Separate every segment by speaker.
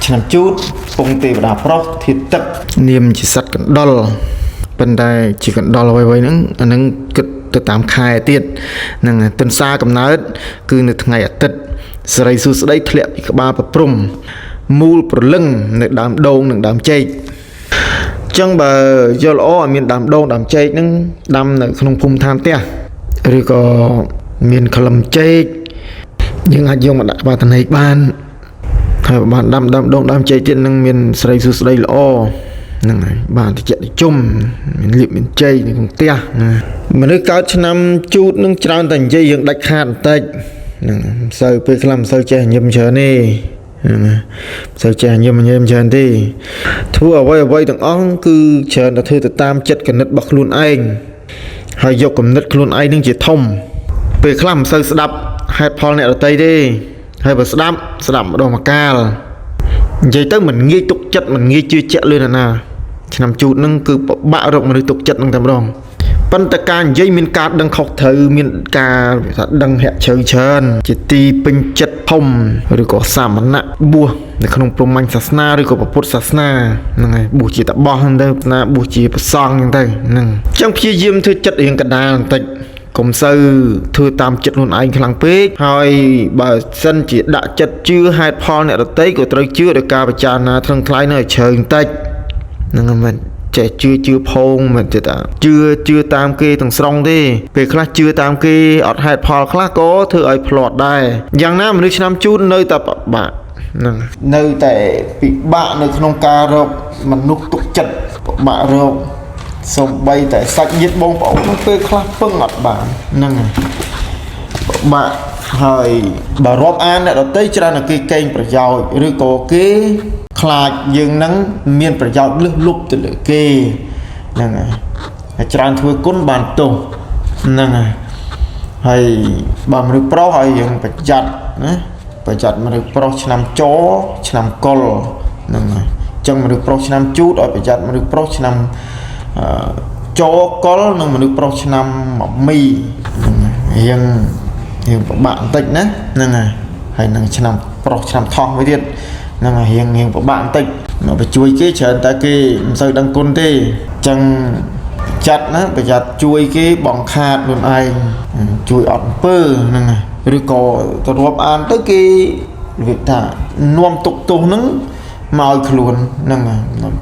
Speaker 1: ឆ្នាំជូតពងទេវតាប្រុសធាតុទឹកនាមជាសត្វកណ្ដុរប៉ុន្តែជាកណ្ដុរអ្វីៗហ្នឹងអាហ្នឹងគិតទៅតាមខែទៀតហ្នឹងទន្សាកំណើតគឺនៅថ្ងៃអាទិត្យសិរីសួស្តីធ្លាក់ពីក្បាលប្រព្រំមូលប្រលឹងនៅដើមដូងនិងដើមចេកអញ្ចឹងបើយល់ល្អឲ្យមានដើមដូងដើមចេកហ្នឹងដាំនៅក្នុងភូមិឋានផ្ទះឬក៏មានក្លឹមចេកយើងអាចយកមកដាក់ក្បាលតនេកបានហើយបានដាំដូងដើមចេកទៀតនឹងមានស្រីសួស្តីល្អហ្នឹងហើយបានតិចតិចុំមានលៀបមានចេកនៅក្នុងផ្ទះមនុស្សកើតឆ្នាំជូតនឹងច្រើនតែនិយាយយើងដាច់ខាតបន្តិចហ្នឹងមិនសូវពេលខ្លះមិនសូវចេះញឹមច្រើនទេហ្នឹងមិនសូវចេះញឹមច្រើនទេធ្វើអ្វីទាំងអស់គឺច្រើនតែធ្វើទៅតាមចិត្តគណិតរបស់ខ្លួនឯងហើយយកគំនិតខ្លួនឯងនឹងជាធំពេលខ្លះមិនសូវស្ដាប់ហេតុផលអ្នកដទៃទេហើយបើស្ដាប់ម្ដងមកកាលនិយាយទៅមិនងាយទុកចិត្តមិនងាយជឿជាក់លើណាឆ្នាំជូតនឹងគឺពិបាករកមនុស្សទុកចិត្តនឹងតែម្ដងប៉ុន្តែការនិយាយមានការដឹងខុសត្រូវមានការថាដឹងហាក់ជ្រៅច្រើនជាទីពេញចិត្តធំឬក៏សាមណៈបួសនៅក្នុងព្រហ្មញ្ញសាសនាឬក៏ពុទ្ធសាសនាហ្នឹងហើយបួសជាតបោះហ្នឹងទៅណាបួសជាព្រះសង្ឃហ្នឹងទៅហ្នឹងអញ្ចឹងព្យាយាមធ្វើចិត្តរៀងកណ្ដាលបន្តិចកុំសូវធ្វើតាមចិត្តខ្លួនឯងខ្លាំងពេកហើយបើសិនជាដាក់ចិត្តជឿហេតុផលអ្នកដទៃក៏ត្រូវជឿដោយការពិចារណាត្រឹមថ្លៃនៅឲ្យជ្រៅបន្តិចហ្នឹងមិនចេះជឿផងមិនទេតាជឿតាមគេទាំងស្រុងទេពេលខ្លះជឿតាមគេអត់ហេតុផលខ្លះក៏ធ្វើឲ្យភ្លាត់ដែរយ៉ាងណាមនុស្សឆ្នាំជូតនៅតែពិបាកហ្នឹងនៅតែពិបាកនៅក្នុងការរកមនុស្សទុកចិត្តពិបាករកសំបីតែសាច់ញាតិបងប្អូននោះពេលខ្លះពឹងអត់បានហ្នឹងហើយពិបាកហើយបើរាប់អានអ្នកដទៃច្រើនតែគេកេងប្រយោជន៍ឬក៏គេខ្លាចយើងហ្នឹងមានប្រយោជន៍លឹះលុបទៅលើគេហ្នឹងហើយច្រើនធ្វើគុណបានទោសហ្នឹងហើយបើមនុស្សប្រុសឲ្យយើងប្រយ័ត្នណាប្រយ័ត្នមនុស្សប្រុសឆ្នាំចឆ្នាំកុលហ្នឹងហើយអញ្ចឹងមនុស្សប្រុសឆ្នាំជូតឲ្យប្រយ័ត្នមនុស្សប្រុសឆ្នាំចកុលនិងមនុស្សប្រុសឆ្នាំមីរៀងពិបាកបន្តិចណាហ្នឹងហើយនឹងឆ្នាំប្រុសឆ្នាំថោះមួយទៀតហ្នឹងហើយរៀងពិបាកបន្តិចមកទៅជួយគេច្រើនតែគេមិនសូវដឹងគុណទេអញ្ចឹងចាត់ណាប្រយ័ត្នជួយគេបងខាតខ្លួនឯងជួយអត់អំពើហ្នឹងឬក៏ទៅរាប់អានទៅគេនិយាយថានាំទុកទោសហ្នឹងមកឲ្យខ្លួនហ្នឹង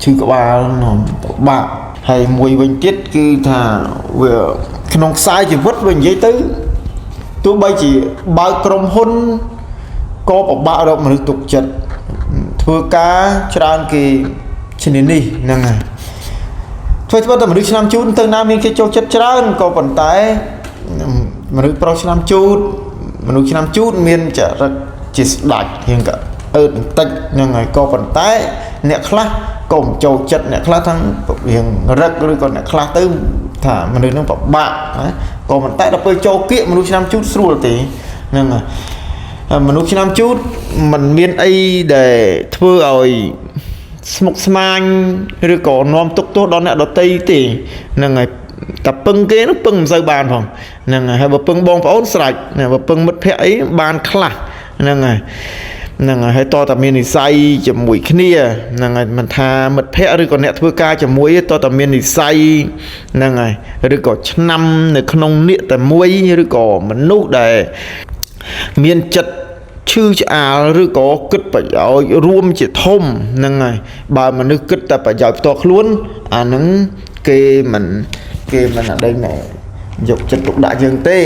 Speaker 1: ឈឺក្បាលនាំពិបាកហើយមួយវិញទៀតគឺថាវាក្នុងខ្សែជីវិតវិញនិយាយទៅទោះបីជាបើកក្រុមហ៊ុនក៏ពិបាករកមនុស្សទុកចិត្តធ្វើការច្រើនគេឈ្នានេះហ្នឹងហើយធ្វើតែមនុស្សឆ្នាំជូតទៅណាមានគេចូលចិត្តច្រើនក៏ប៉ុន្តែមនុស្សប្រុសឆ្នាំជូតមនុស្សឆ្នាំជូតមានចរិតជាស្ដាច់រៀងក៏អឺបន្តិចហ្នឹងហើយក៏ប៉ុន្តែអ្នកខ្លះក៏មិនចូលចិត្តអ្នកខ្លះទាំងរៀងរឹកឬក៏អ្នកខ្លះទៅថាមនុស្សនឹងពិបាកណាក៏ប៉ុន្តែដល់ពេលចូលគៀកមនុស្សឆ្នាំជូតស្រួលទេហ្នឹងហើយមនុស្សឆ្នាំជូតมันមានអីដែលធ្វើឲ្យស្មុគស្មាញឬក៏នាំទុកទោសដល់អ្នកដទៃទេហ្នឹងហើយតែពឹងគេនោះពឹងមិនសូវបានផងហ្នឹងហើយបើពឹងបងប្អូនស្រេចបើពឹងមិត្តភក្តិអីបានខ្លះហ្នឹងហើយហើយតតែមាននិស័យជាមួយគ្នាហ្នឹងហើយមិនថាមិត្តភក្តិឬក៏អ្នកធ្វើការជាមួយតតែមាននិស័យហ្នឹងហើយឬក៏ឆ្នាំនៅក្នុងនាគតែមួយឬក៏មនុស្សដែលមានចិត្តឈឺឆ្អាលឬក៏គិតប្រយោជន៍រួមជាធំហ្នឹងហើយបើមនុស្សគិតតែប្រយោជន៍ផ្ទាល់ខ្លួនអាហ្នឹងគេមិនអីណែយកចិត្តទុកដាក់យើងទេ